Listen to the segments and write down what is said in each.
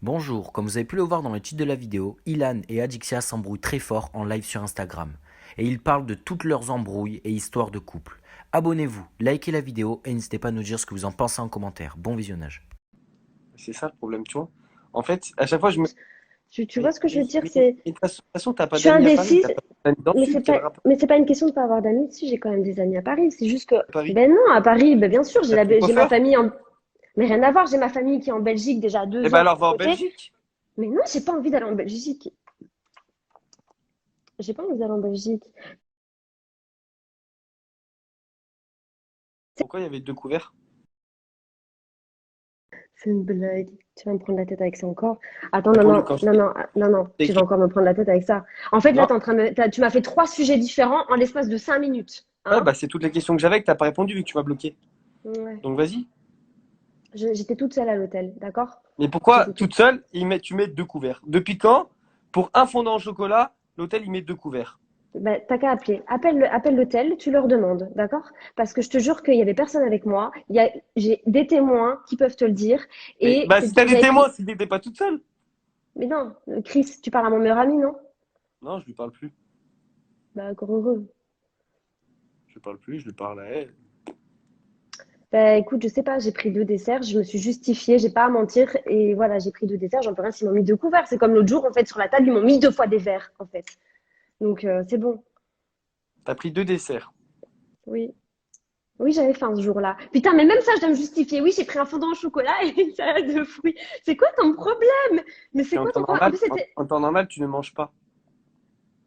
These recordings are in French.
Bonjour, comme vous avez pu le voir dans le titre de la vidéo, Ilan et Adixia s'embrouillent très fort en live sur Instagram. Et ils parlent de toutes leurs embrouilles et histoires de couple. Abonnez-vous, likez la vidéo et n'hésitez pas à nous dire ce que vous en pensez en commentaire. Bon visionnage. C'est ça le problème, tu vois. En fait, à chaque fois, je me. Tu vois Mais, ce que je mais, veux dire, mais, c'est mais de toute façon, t'as je pas suis d'amis à Paris, indécise, t'as pas d'amis dans le sud, quel rapport mais c'est pas une question de pas avoir d'amis ici, j'ai quand même des amis à Paris. C'est juste que à Paris? ben non, à Paris, ben bien sûr, T'as ton j'ai ma coiffeur? famille en mais rien à voir, j'ai ma famille qui est en Belgique déjà à Eh deux ben heures alors, à va en côté. Belgique. Mais non, j'ai pas envie d'aller en Belgique. J'ai pas envie d'aller en Belgique. Pourquoi il y avait deux couverts? C'est une blague. Tu vas me prendre la tête avec ça encore. Attends, non, Répondu non, quand je non, non, non, non, t'ai tu vas écrit. encore me prendre la tête avec ça. En fait, là, Non. tu m'as fait trois sujets différents en l'espace de 5 minutes. Ouais, Hein? bah c'est toutes les questions que j'avais que t'as pas répondu vu que tu m'as bloqué. Ouais. Donc vas-y. J'étais toute seule à l'hôtel, d'accord? Mais pourquoi J'étais toute toute seule, tu mets deux couverts? Depuis quand, pour un fondant au chocolat, l'hôtel il met deux couverts? bah, t'as qu'à appeler. Appelle l'hôtel, tu leur demandes, d'accord? Parce que je te jure qu'il y avait personne avec moi. J'ai des témoins qui peuvent te le dire. Mais Et bah si t'as des j'avais témoins, pris. si t'étais pas toute seule. Mais non, Chris, tu parles à mon meilleur ami, non? Non, je lui parle plus. Bah, encore heureux. Je lui parle plus, je lui parle à elle. Bah, écoute, je sais pas, j'ai pris deux desserts, je me suis justifiée, j'ai pas à mentir. Et voilà, j'ai pris deux desserts, j'en peux rien s'ils m'ont mis deux couverts. C'est comme l'autre jour, en fait, sur la table, ils m'ont mis deux fois des verres, en fait. Donc, c'est bon. T'as pris deux desserts. Oui. Oui, j'avais faim ce jour-là. Putain, mais même ça, je dois me justifier. Oui, j'ai pris un fondant au chocolat et une salade de fruits. C'est quoi ton problème? Mais c'est Et en quoi temps ton problème? En normal, plus, c'était. en temps normal, tu ne manges pas.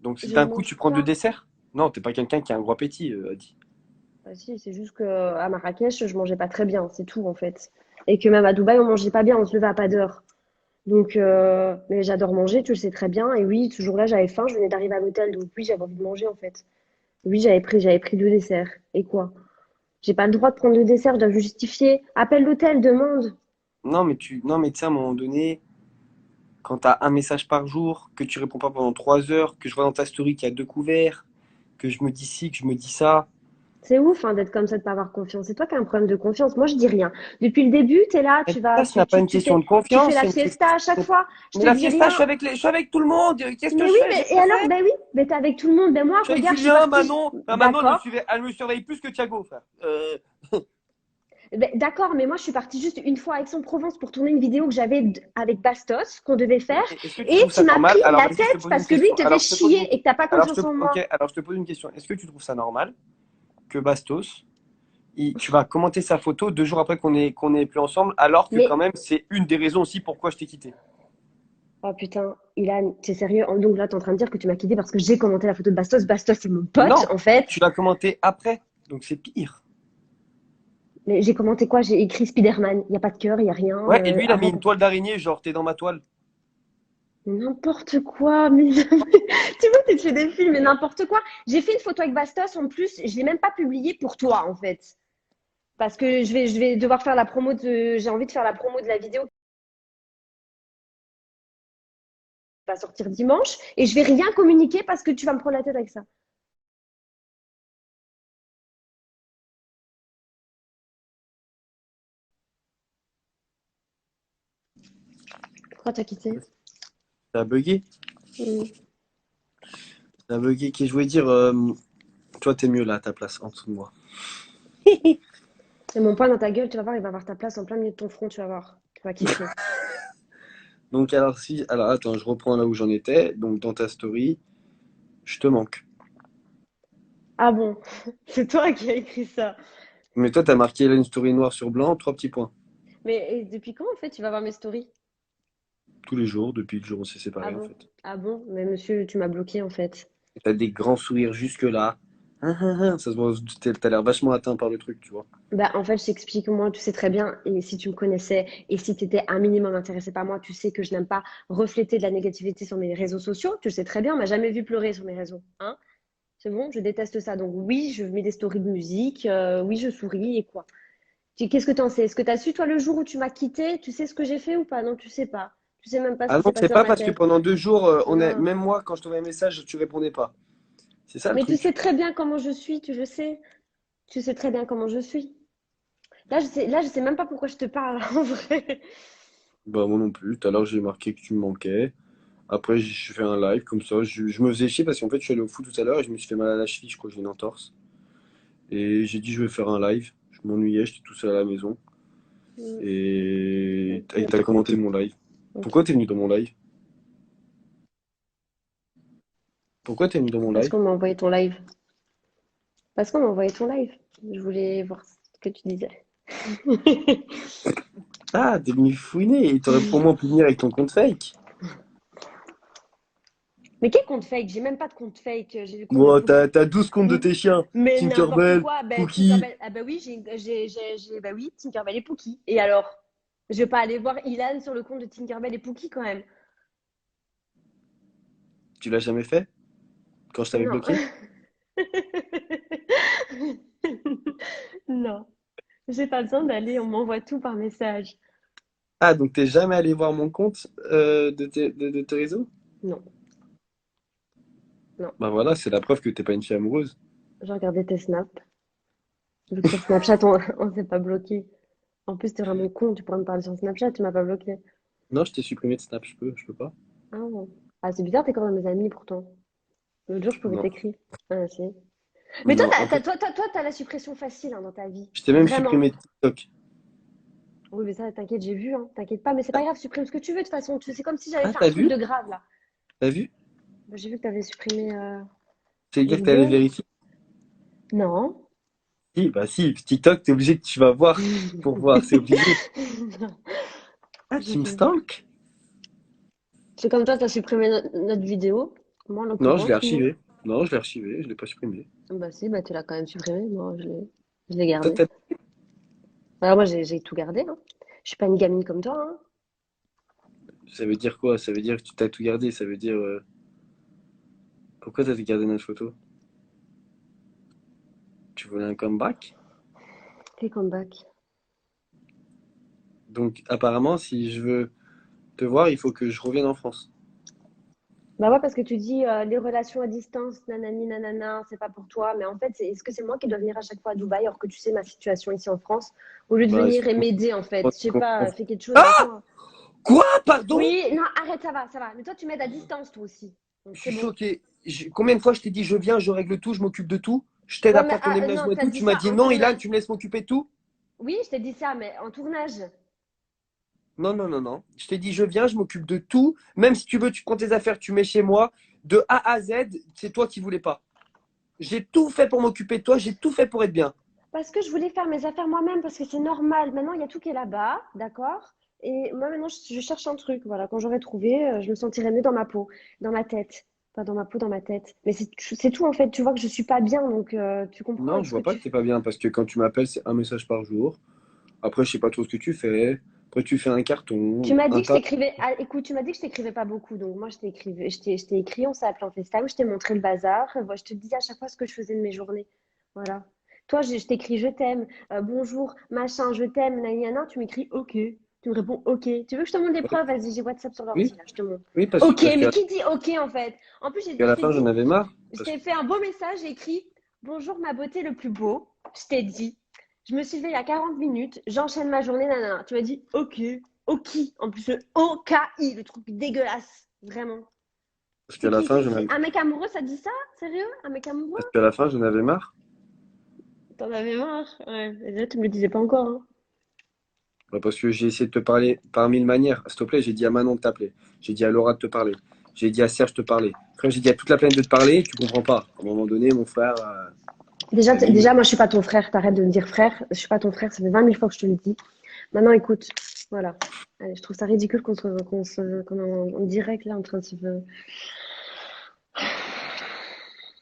Donc si Je d'un coup tu mange prends deux pas. desserts, non, t'es pas quelqu'un qui a un gros appétit, Adi. Ah, si, c'est juste que à Marrakech, je mangeais pas très bien, c'est tout en fait. Et que même à Dubaï, on mangeait pas bien, on se levait à pas d'heure. Donc, mais j'adore manger, tu le sais très bien. Et oui, ce jour-là, j'avais faim, je venais d'arriver à l'hôtel, donc oui, j'avais envie de manger en fait. Oui, j'avais pris deux desserts. Et quoi? J'ai pas le droit de prendre deux desserts, je dois justifier. Appelle l'hôtel, demande. Non, mais tu sais, à un moment donné, quand t'as un message par jour, que tu réponds pas pendant 3 heures, que je vois dans ta story qu'il y a deux couverts, que je me dis ci, que je me dis ça. C'est ouf hein, d'être comme ça, de pas avoir confiance. C'est toi qui as un problème de confiance. Moi, je dis rien. Depuis le début, tu es là, Mais ça, ce n'est pas une question de tu fais confiance, la c'est une question. fiesta à chaque fois. Je Mais te la dis fiesta, rien. je suis avec tout le monde. Qu'est-ce que Mais je oui, fais? J'ai mais et rien alors? fait. Ben oui, mais t'es avec tout le monde. Ben moi, Je suis avec regarde, je suis Julien, partie. Manon. Enfin, Manon, D'accord. elle me surveille plus que Thiago, frère. Ben, d'accord, mais moi, je suis partie juste une fois à Aix-en-Provence pour tourner une vidéo que j'avais avec Bastos, qu'on devait faire. Est-ce que tu Et trouves tu ça m'as normal? pris Alors la vas-y, je te tête pose une parce que lui, question. il te fait chier et que t'as pas confiance en Ok, moi. alors je te pose une question. Est-ce que tu trouves ça normal que Bastos, tu vas commenter sa photo 2 jours après qu'on est plus ensemble, alors que quand Mais même c'est une des raisons aussi pourquoi je t'ai quitté. oh putain, Ilan, t'es sérieux? Donc là, t'es en train de dire que tu m'as quitté parce que j'ai commenté la photo de Bastos. Bastos, c'est mon pote, Non, en fait. tu l'as commenté après, donc c'est pire. Mais j'ai commenté quoi? J'ai écrit Spider-Man. Il n'y a pas de cœur, il n'y a rien. Ouais, et lui il a mis Avant une qu'on. toile d'araignée, genre t'es dans ma toile. N'importe quoi. Mais... tu vois, tu te fais des films, mais n'importe quoi. J'ai fait une photo avec Bastos. En plus, je ne l'ai même pas publiée pour toi, en fait. Parce que je vais devoir faire la promo de. J'ai envie de faire la promo de la vidéo qui va sortir dimanche. Et je vais rien communiquer parce que tu vas me prendre la tête avec ça. Pourquoi t'as quitté? Ça a bugué. Hmm. Ça a bugué. Qu'est-ce que je voulais dire toi t'es mieux là à ta place, en dessous de moi. Et mon poing dans ta gueule, tu vas voir, il va avoir ta place en plein milieu de ton front, tu vas voir. Tu vas kiffer. Donc alors attends, je reprends là où j'en étais. Donc dans ta story, je te manque. Ah bon? C'est toi qui as écrit ça. Mais toi t'as marqué là une story noir sur blanc, trois petits points. Mais et depuis quand, en fait, tu vas voir mes stories? Tous les jours, depuis le jour où on s'est Ah séparés en bon? fait. Ah bon? Mais monsieur, tu m'as bloqué, en fait. Et t'as des grands sourires jusque-là. Ça se voit, t'as l'air vachement atteint par le truc, tu vois. Bah, en fait, je t'explique, moi, tu sais très bien, et si tu me connaissais, et si tu étais un minimum intéressé par moi, tu sais que je n'aime pas refléter de la négativité sur mes réseaux sociaux. Tu le sais très bien, on m'a jamais vu pleurer sur mes réseaux. Hein? C'est bon, je déteste ça. Donc oui, je mets des stories de musique, oui, je souris, et quoi? Qu'est-ce que tu en sais? Est-ce que tu as su, toi, le jour où tu m'as quitté, tu sais ce que j'ai fait ou pas? Non, tu sais pas. Tu sais même pas ce Ah qui non, s'est c'est passé dans pas ma parce que tête. pendant 2 jours, Non. même moi, quand je t'envoyais un message, tu répondais pas. C'est ça le Mais tu sais truc. très bien comment je suis, tu le sais. Tu sais très bien comment je suis. Là, je sais même pas pourquoi je te parle, en vrai. Bah, moi non plus. Tout à l'heure, j'ai marqué que tu me manquais. Après, je fais un live comme ça. Je me faisais chier parce qu'en fait, je suis allé au foot tout à l'heure et je me suis fait mal à la cheville. Je crois que j'ai une entorse. Et j'ai dit, je vais faire un live. Je m'ennuyais, j'étais tout seul à la maison. Mm, Et ok, t'as commenté mon live. ok. Pourquoi t'es venu dans mon live? Pourquoi t'es venu dans mon Parce live? qu'on m'a envoyé ton live. Parce qu'on m'a envoyé ton live. Je voulais voir ce que tu disais. Ah, t'es venu fouiner. Et t'aurais au moins pu venir avec ton compte fake. Mais quel compte fake? J'ai même pas de compte fake. J'ai le compte de Bon, Pookie. t'as 12 comptes de tes chiens. Mais n'importe Tinkerbell, quoi. Ben, Pookie. Tinkerbell. Ah ben oui, ben oui, Tinkerbell et Pookie. Et alors? Je vais pas aller voir Ilan sur le compte de Tinkerbell et Pookie quand même. Tu l'as jamais fait? Quand je t'avais Non. bloqué? Non. J'ai pas besoin d'aller, on m'envoie tout par message. Ah, donc t'es jamais allé voir mon compte de tes réseaux? Non, non. Bah voilà, c'est la preuve que t'es pas une fille amoureuse. J'ai regardé tes snaps. Vu que sur Snapchat, on s'est pas bloqué. En plus, t'es vraiment con, tu pourrais me parler sur Snapchat, tu m'as pas bloqué. Non, je t'ai supprimé de Snap, je peux pas. Ah, bon. Ah, c'est bizarre, t'es quand même mes amis pourtant. L'autre jour, je pouvais Non, t'écrire. Ah, si. Mais toi, non. En fait, t'as la suppression facile hein, dans ta vie. je t'ai même Vraiment. supprimé de TikTok. Oui, mais ça, t'inquiète, j'ai vu, hein. T'inquiète pas, mais c'est pas grave, supprime ce que tu veux de toute façon. C'est comme si j'avais Ah, fait un t'as truc vu? de grave là. T'as vu? Bah, j'ai vu que t'avais supprimé C'est des dire que t'allais vidéos. vérifier. Non. Si, bah si, TikTok, t'es obligé que tu vas voir pour voir, c'est obligé. Non, Ah, j'ai tu me fait. stalk? C'est comme toi, t'as supprimé notre vidéo. Moi, en Non, je l'ai l'occurrence, non. archivé. Non, je l'ai archivé, je l'ai pas supprimé. Bah si, bah tu l'as quand même supprimé. Moi, je l'ai Toi, gardé. Alors moi, j'ai tout gardé, hein. Je suis pas une gamine comme toi, hein. ça veut dire quoi? Ça veut dire que tu t'as tout gardé, ça veut dire... pourquoi t'as tout gardé notre photo? Tu voulais un comeback? Tes comeback. Donc, apparemment, si je veux te voir, il faut que je revienne en France. Bah ouais, parce que tu dis les relations à distance, nanani, nanana, c'est pas pour toi. Mais en fait, est-ce que c'est moi qui dois venir à chaque fois à Dubaï alors que tu sais ma situation ici en France? Au lieu de Bah, venir et m'aider, en fait. Je sais pas, fais quelque chose avec Ah! moi. Quoi? Pardon? Oui, non, arrête, ça va, ça va. Mais toi, tu m'aides à distance, toi aussi. Donc Je c'est suis bon. choqué. Combien de fois je t'ai dit je viens, je règle tout, je m'occupe de tout? Je t'aide Ouais, à mais faire ton non, déménagement et t'as tout. dit Tu m'as ça dit en non, Ilan, tournage. tu me laisses m'occuper de tout? Oui, je t'ai dit ça, mais en tournage. Non, non, non, non. Je t'ai dit je viens, je m'occupe de tout. Même si tu veux, tu prends tes affaires, tu mets chez moi. De A à Z, c'est toi qui voulais pas. J'ai tout fait pour m'occuper de toi, j'ai tout fait pour être bien. Parce que je voulais faire mes affaires moi-même, parce que c'est normal. Maintenant, il y a tout qui est là-bas, d'accord? Et moi, maintenant, je cherche un truc. Voilà, quand j'aurai trouvé, je me sentirai mieux dans ma peau, dans ma tête. Pas dans ma peau, dans ma tête. Mais c'est tout, en fait. Tu vois que je suis pas bien, donc tu comprends Non, avec je ce que vois pas tu que t'es fais. pas bien parce que quand tu m'appelles, c'est un message par jour. Après, je sais pas trop ce que tu fais. Après, tu fais un Tu carton, m'as dit un que je tas. t'écrivais. Ah, écoute, tu m'as dit que je t'écrivais pas beaucoup, donc moi, je t'ai écrit, on s'est appelé en FaceTime, je t'ai montré le bazar. Moi, je te disais à chaque fois ce que je faisais de mes journées. Voilà. Toi, je t'écris je t'aime, bonjour, machin, je t'aime, nanana, tu m'écris ok. Tu me réponds ok. Tu veux que je te montre des preuves? Vas-y, j'ai WhatsApp sur Oui, l'ordi, là, je te montre. oui, Ok, parce mais qui dit ok en fait? En plus, qu'à je la t'ai fin, dit, j'en avais marre. je t'ai fait un beau message, j'ai écrit bonjour ma beauté le plus beau. Je t'ai dit, je me suis levée il y a 40 minutes, j'enchaîne ma journée, nanana. Tu m'as dit ok. Oki, en plus le O-K-I, le truc dégueulasse, vraiment. Parce qu'à la fin, j'en avais, Un mec amoureux, ça dit ça? Sérieux? Un mec amoureux? parce qu'à la fin, j'en avais marre. T'en avais marre? Ouais, et là, tu me le disais pas encore, hein. Bah, parce que j'ai essayé de te parler par mille manières. S'il te plaît, j'ai dit à Manon de t'appeler. J'ai dit à Laura de te parler. J'ai dit à Serge de te parler. Frère, j'ai dit à toute la planète de te parler, tu comprends pas. À un moment donné, mon frère, Déjà, t'as vu. moi, je suis pas ton frère, t'arrêtes de me dire frère. Je suis pas ton frère, ça fait 20 000 fois que je te le dis. Maintenant, écoute, voilà. Allez, je trouve ça ridicule qu'on en direct, là, en train de se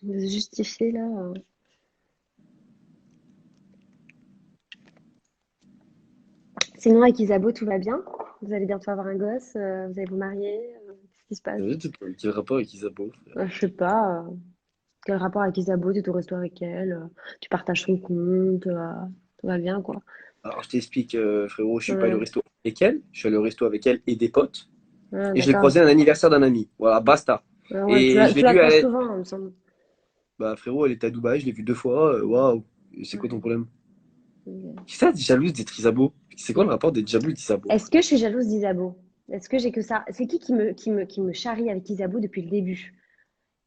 justifier, là. Sinon, avec Isabeau, tout va bien? Vous allez bientôt avoir un gosse, vous allez vous marier, qu'est-ce qui se passe? Quel rapport avec Isabeau, frère? Je sais pas. Quel rapport avec Isabeau? Tu es au resto avec elle, tu partages son compte, tout va bien, quoi. Alors, je t'explique, frérot, je suis pas allé au Ouais. resto avec elle. Je suis allé au resto avec elle et des potes. Ah, Et je l'ai d'accord. croisé à un anniversaire d'un ami. Voilà, basta. Ah ouais, Et je tu l'ai la vue, croises souvent, il me semble. bah, frérot, elle était à Dubaï, je l'ai vue deux fois. Waouh. Et c'est quoi ton Ouais. problème? Ok. C'est ça, t'es jalouse d'être Isabeau. C'est quoi le rapport des Diablo et d'Isabeau? Est-ce que je suis jalouse d'Isabeau? Est-ce que j'ai que ça? C'est qui me charrie avec Isabeau depuis le début?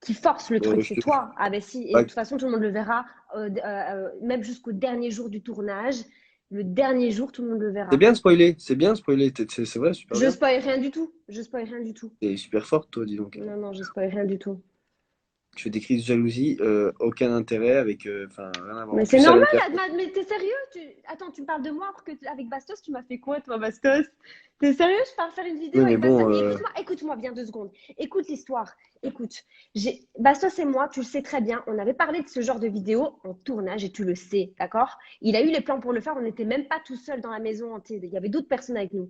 Qui force le truc? Je C'est te toi. Ah ben si, et de pas- toute façon, tout le monde le verra, même jusqu'au dernier jour du tournage. Le dernier jour, tout le monde le verra. c'est bien spoilé, c'est vrai, super Je bien. spoil rien du tout. Je spoil rien du tout. T'es super forte, toi, dis donc. Non, non, je spoil rien du tout. Tu fais des crises de jalousie, aucun intérêt avec, enfin, rien à voir. Mais En c'est plus, à normal, l'intérieur. mais t'es sérieux? Attends, tu me parles de moi alors que avec Bastos, tu m'as fait quoi, toi, Bastos? T'es sérieux? Je pars faire une vidéo Oui, mais avec Bastos? bon, Mais écoute-moi bien 2 secondes. Écoute l'histoire. Écoute, Bastos et moi, tu le sais très bien, on avait parlé de ce genre de vidéo en tournage et tu le sais, d'accord? Il a eu les plans pour le faire, on n'était même pas tout seul dans la maison, il y avait d'autres personnes avec nous.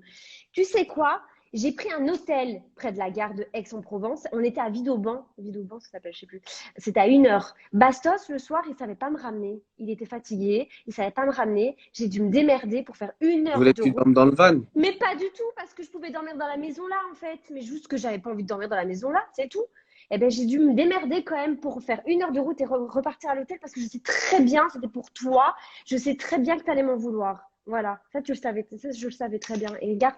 Tu sais quoi? J'ai pris un hôtel près de la gare de Aix-en-Provence. On était à Vidauban. Vidauban, ça s'appelle, je sais plus. C'était à 1 heure. Bastos, le soir, il savait pas me ramener. Il était fatigué. Il savait pas me ramener. J'ai dû me démerder pour faire une je heure voulais que de tu route. dormes dans le van. Mais pas du tout, parce que je pouvais dormir dans la maison là, en fait. Mais juste que j'avais pas envie de dormir dans la maison là, c'est tout. Eh ben, j'ai dû me démerder quand même pour faire 1 heure de route et repartir à l'hôtel parce que je sais très bien, c'était pour toi. Je sais très bien que tu allais m'en vouloir. Voilà. Ça, tu le savais. Ça, je le savais très bien. Et regarde,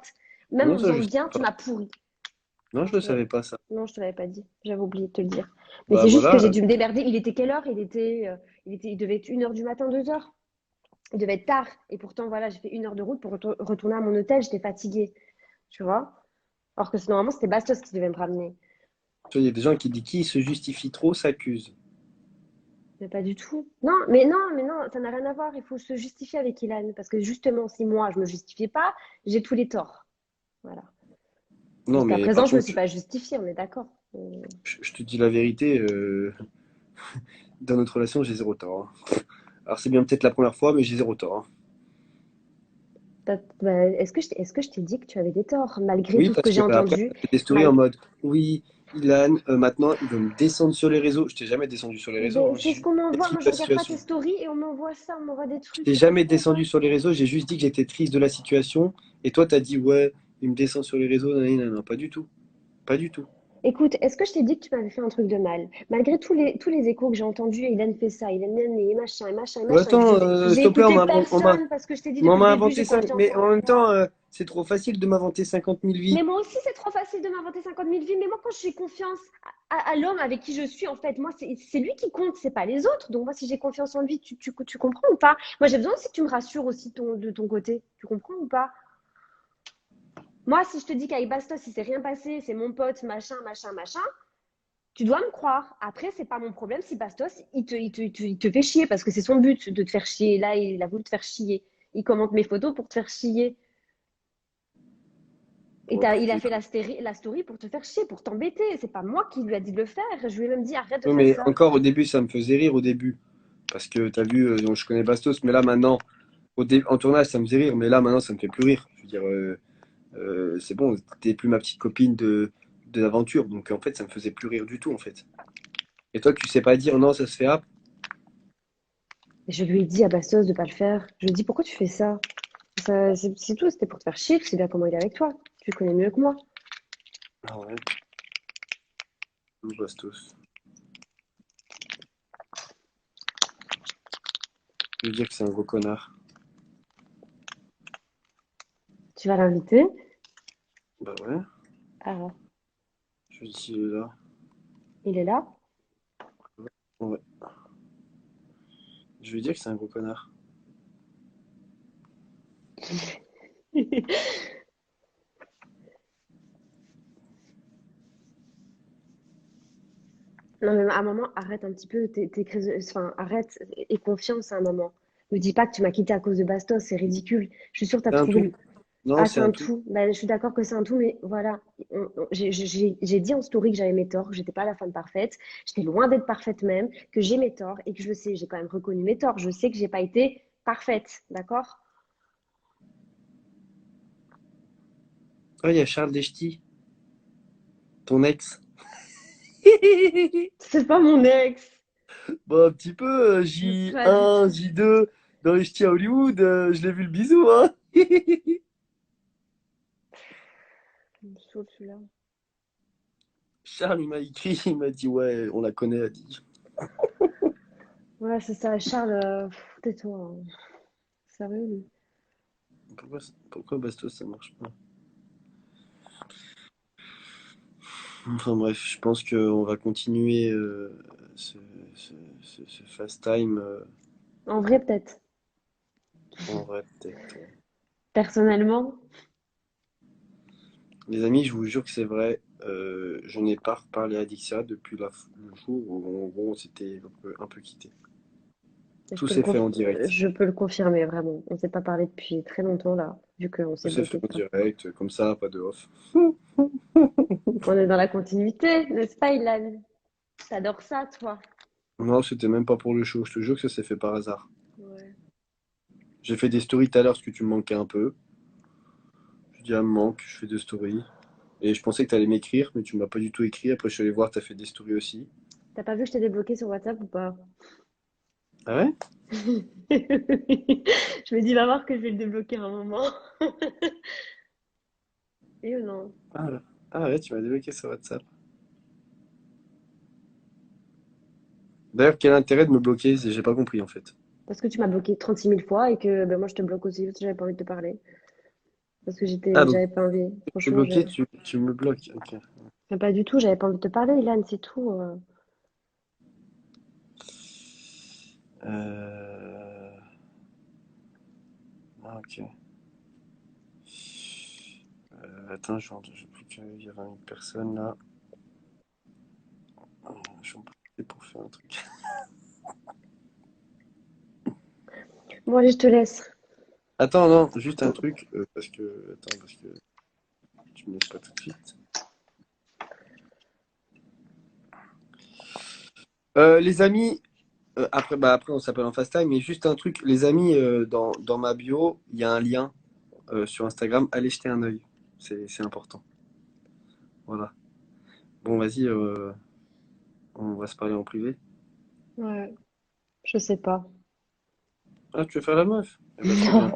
même Non, en ça, faisant je le sais bien, tu pas. m'as pourri. Non, je ne Ouais. savais pas ça. Non, je te l'avais pas dit. J'avais oublié de te le dire. Mais Bah c'est juste que voilà, j'ai dû me démerder. Il était quelle heure? Il devait être 1 heure du matin, 2 heures. Il devait être tard. Et pourtant, voilà, j'ai fait 1 heure de route pour retourner à mon hôtel. J'étais fatiguée. Tu vois? Alors que normalement, c'était Bastos qui devait me ramener. tu vois, il y a des gens qui disent qui se justifie trop s'accuse. Mais pas du tout. Non, ça n'a rien à voir. Il faut se justifier avec Ilan. Parce que justement, si moi, je me justifiais pas, j'ai tous les torts. Voilà. Non, Jusqu'à mais présent, par je me contre, suis pas justifiée, on est d'accord. je te dis la vérité, dans notre relation, j'ai zéro tort, hein. Alors c'est bien peut-être la première fois, mais j'ai zéro tort, hein. Bah, est-ce que je t'ai dit que tu avais des torts, malgré Oui, tout ce que parce j'ai que après, entendu, tu fait des stories en mal... mode oui, Ilan, maintenant, il veut me descendre sur les réseaux. Je t'ai jamais descendu sur les réseaux, Ben, hein. J'ai c'est ce juste qu'on été m'envoie. Moi, triste je de la regarde pas tes situation. stories et on m'envoie ça, on m'envoie des Je trucs. t'ai Tu jamais comprends ou descendu pas? sur les réseaux, j'ai juste dit que j'étais triste de la situation. Et toi, t'as dit ouais, il me descend sur les réseaux, nanani, non, pas du tout. Pas du tout. Écoute, est-ce que je t'ai dit que tu m'avais fait un truc de mal? Malgré tous les échos que j'ai entendus, Hélène fait ça, Hélène, et machin, et machin, et Ouais, machin, et que attends, s'il j'ai te plaît, écouté personne parce que je t'ai dit on depuis m'a le début, inventé j'ai ça. confiance Mais en en même toi. temps, c'est trop facile de m'inventer 50 000 vies. Mais moi aussi, c'est trop facile de m'inventer 50 000 vies. Mais moi, quand j'ai confiance à l'homme avec qui je suis, en fait, moi, c'est lui qui compte, c'est pas les autres. Donc, moi, si j'ai confiance en lui, tu comprends ou pas? Moi, j'ai besoin aussi que tu me rassures aussi de ton côté. Tu comprends ou pas? Moi, si je te dis qu'avec Bastos, il s'est rien passé, c'est mon pote, machin, machin, machin, tu dois me croire. Après, c'est pas mon problème si Bastos, il te fait chier parce que c'est son but de te faire chier. Là, il a voulu te faire chier. Il commente mes photos pour te faire chier. Et Bon, il a écoutez. fait la story pour te faire chier, pour t'embêter. C'est pas moi qui lui a dit de le faire. Je lui ai même dit arrête de Non, faire mais ça. encore au début, ça me faisait rire au début. Parce que t'as vu, donc, je connais Bastos, mais là maintenant, en tournage, ça me faisait rire, mais là maintenant, ça me fait plus rire. Je veux dire, c'est bon, t'es plus ma petite copine de l'aventure, donc en fait, ça me faisait plus rire du tout, en fait. Et toi, tu sais pas dire non, ça se fait rap? Et je lui ai dit à Bastos de pas le faire. Je lui ai dit pourquoi tu fais ça? C'est tout, c'était pour te faire chier. Tu sais bien comment il est avec toi. Tu le connais mieux que moi. Ah ouais, Bastos. Je veux dire que c'est un gros connard. Tu vas l'inviter. Bah ouais, Ah, je dis là. il est là. Ouais, je veux dire que c'est un gros connard. Non, mais à un moment, arrête un petit peu tes crises. Enfin, arrête et confiance à un moment. Ne dis pas que tu m'as quitté à cause de Bastos, c'est ridicule. Je suis sûre que tu as C'est un trouvé tout. le. Non, Ah, c'est c'est un un tout. tout. Ben, je suis d'accord que c'est un tout, mais voilà. J'ai dit en story que j'avais mes torts, que j'étais pas la femme parfaite. J'étais loin d'être parfaite même, que j'ai mes torts et que je sais, j'ai quand même reconnu mes torts. Je sais que j'ai pas été parfaite, d'accord? Ah, il y a Charles Deshti, ton ex. C'est pas mon ex. Bon, un petit peu, Pas du J1, tout. J2, dans les ch'tis à Hollywood, je l'ai vu le bisou, hein. Il me saoule, celui-là. Charles, il m'a écrit, il m'a dit, ouais, on la connaît, a dit. Ouais, c'est ça. Charles, tais-toi, hein. Sérieux, lui. Pourquoi Bastos ça marche pas? Enfin bref, je pense qu'on va continuer ce, ce fast time En vrai, peut-être. en vrai peut-être. Ouais. Personnellement, Les amis, je vous jure que c'est vrai, je n'ai pas reparlé à Dixia depuis le jour où en gros on s'était un peu quitté. Tout s'est fait en direct. je peux le confirmer, vraiment. On s'est pas parlé depuis très longtemps, là, vu qu'on Tout s'est s'est fait bloqué de en temps. direct, comme ça, pas de off. On est dans la continuité, n'est-ce pas, Ilan? T'adores ça, toi? Non, c'était même pas pour le show, je te jure que ça s'est fait par hasard. Ouais. J'ai fait des stories tout à l'heure parce que tu me manquais un peu. Je dis, ah, me manque, je fais des stories. Et je pensais que tu allais m'écrire, mais tu m'as pas du tout écrit. Après, je suis allé voir, tu as fait des stories aussi. T'as pas vu que je t'ai débloqué sur WhatsApp ou pas? Ah ouais? Je me dis, va voir que je vais le débloquer à un moment. Et ou non? Ah, ah ouais, tu m'as débloqué sur WhatsApp. D'ailleurs, quel intérêt de me bloquer? J'ai pas compris en fait. Parce que tu m'as bloqué 36 000 fois et que ben, moi je te bloque aussi parce que j'avais pas envie de te parler. Parce que Ah donc, j'avais pas envie. t'es Franchement, bloqué, tu me bloques. Ok. mais pas du tout, j'avais pas envie de te parler, Ilan, c'est tout. Euh... Ah, ok. Attends, je plus qu'il y avait une personne là. Je vais en profiter pour faire un truc. Bon, allez, je te laisse. Attends, non, juste un truc. Parce que. Attends, parce que tu me laisses pas tout de suite. Les amis, après on s'appelle en fast time, mais juste un truc, les amis, dans ma bio, il y a un lien sur Instagram, allez jeter un œil, c'est important. Voilà. Bon, vas-y, on va se parler en privé. Ouais, je sais pas. Ah, tu veux faire la meuf? Eh ben, très bien. Non.